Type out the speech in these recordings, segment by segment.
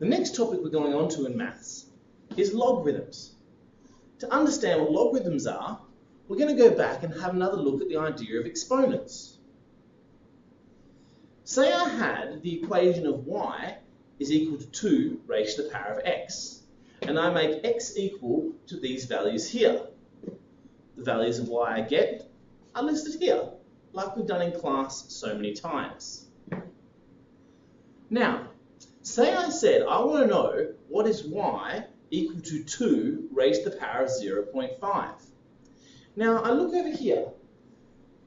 The next topic we're going on to in maths is logarithms. To understand what logarithms are, we're going to go back and have another look at the idea of exponents. Say I had the equation of y is equal to 2 raised to the power of x, and I make x equal to these values here. The values of y I get are listed here, like we've done in class so many times. Now, say I said I want to know what is y equal to 2 raised to the power of 0.5. Now, I look over here.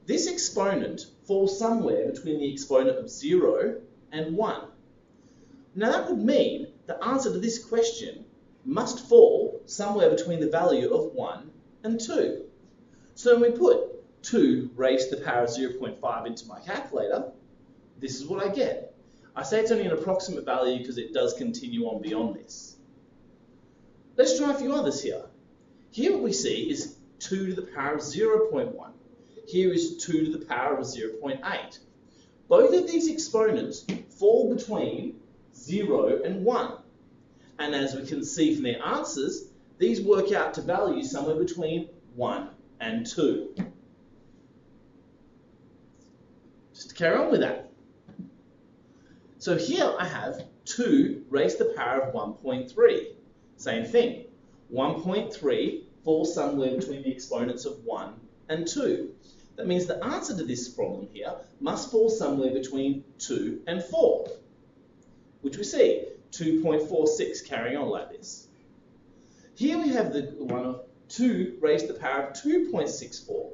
This exponent falls somewhere between the exponent of 0 and 1. Now, that would mean the answer to this question must fall somewhere between the value of 1 and 2. So when we put 2 raised to the power of 0.5 into my calculator, this is what I get. I say it's only an approximate value because it does continue on beyond this. Let's try a few others here. Here what we see is 2 to the power of 0.1. Here is 2 to the power of 0.8. Both of these exponents fall between 0 and 1. And as we can see from their answers, these work out to values somewhere between 1 and 2. Just to carry on with that. So here I have 2 raised to the power of 1.3. Same thing. 1.3 falls somewhere between the exponents of 1 and 2. That means the answer to this problem here must fall somewhere between 2 and 4, which we see, 2.46 carrying on like this. Here we have the one of 2 raised to the power of 2.64.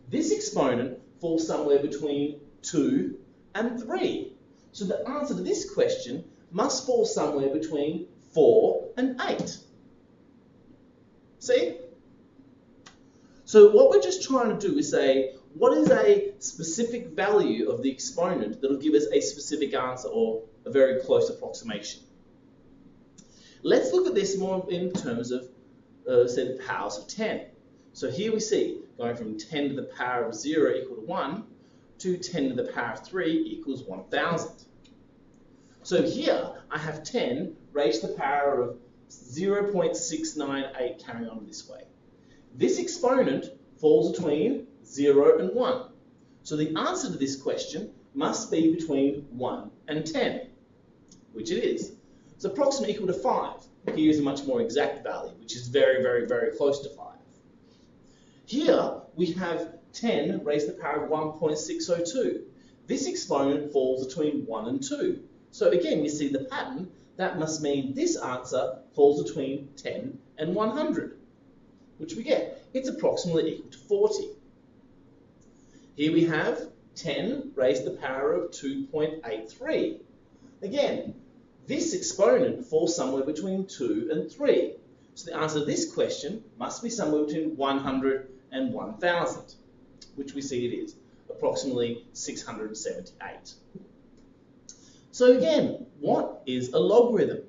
This exponent falls somewhere between 2 and 3. So the answer to this question must fall somewhere between 4 and 8. See? So what we're just trying to do is say, what is a specific value of the exponent that will give us a specific answer or a very close approximation? Let's look at this more in terms of, say, the powers of 10. So here we see, going from 10 to the power of 0 equal to 1, to 10 to the power of 3 equals 1,000. So here I have 10 raised to the power of 0.698 carrying on this way. This exponent falls between 0 and 1. So the answer to this question must be between 1 and 10, which it is. It's approximately equal to 5. Here's a much more exact value, which is very, very, very close to 5. Here we have 10 raised to the power of 1.602. This exponent falls between 1 and 2. So again, you see the pattern. That must mean this answer falls between 10 and 100, which we get. It's approximately equal to 40. Here we have 10 raised to the power of 2.83. Again, this exponent falls somewhere between 2 and 3. So the answer to this question must be somewhere between 100 and 1,000, which we see it is, approximately 678. So again, what is a logarithm?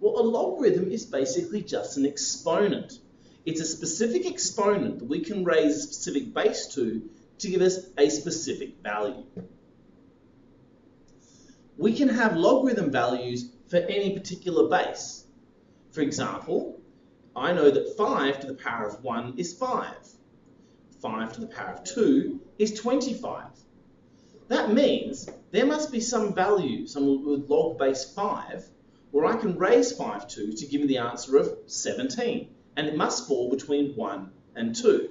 Well, a logarithm is basically just an exponent. It's a specific exponent that we can raise a specific base to give us a specific value. We can have logarithm values for any particular base. For example, I know that 5 to the power of 1 is 5. 5 to the power of 2 is 25. That means there must be some value, some with log base 5, where I can raise 5 to give me the answer of 17. And it must fall between 1 and 2.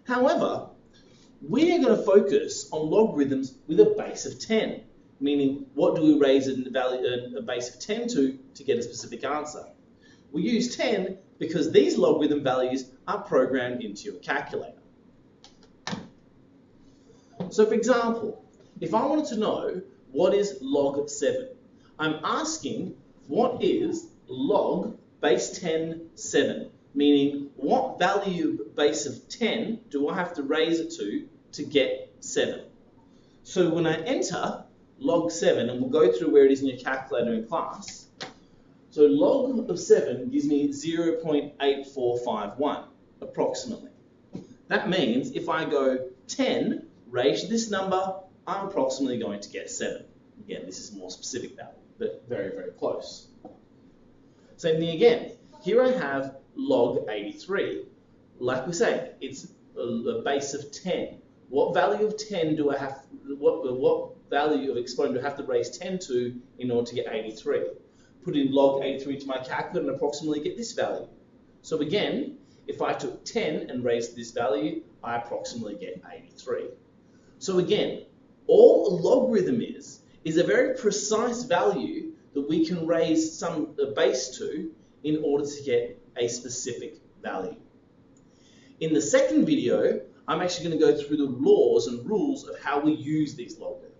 However, we are going to focus on logarithms with a base of 10, meaning what do we raise a base of 10 to get a specific answer? We use 10 because these logarithm values are programmed into your calculator. So for example, if I wanted to know what is log 7, I'm asking what is log base 10, 7, meaning what value base of 10 do I have to raise it to get 7? So when I enter log 7, and we'll go through where it is in your calculator in class, so log of 7 gives me 0.8451 approximately. That means if I go 10 raised to this number, I'm approximately going to get 7. Again, this is more specific value, but very, very close. Same thing again. Here I have log 83. Like we say, it's a base of 10. What value of 10 do I have, what value of exponent do I have to raise 10 to in order to get 83? Put in log 83 into my calculator and approximately get this value. So again, if I took 10 and raised this value, I approximately get 83. So again, all a logarithm is a very precise value that we can raise some base to in order to get a specific value. In the second video, I'm actually going to go through the laws and rules of how we use these logarithms.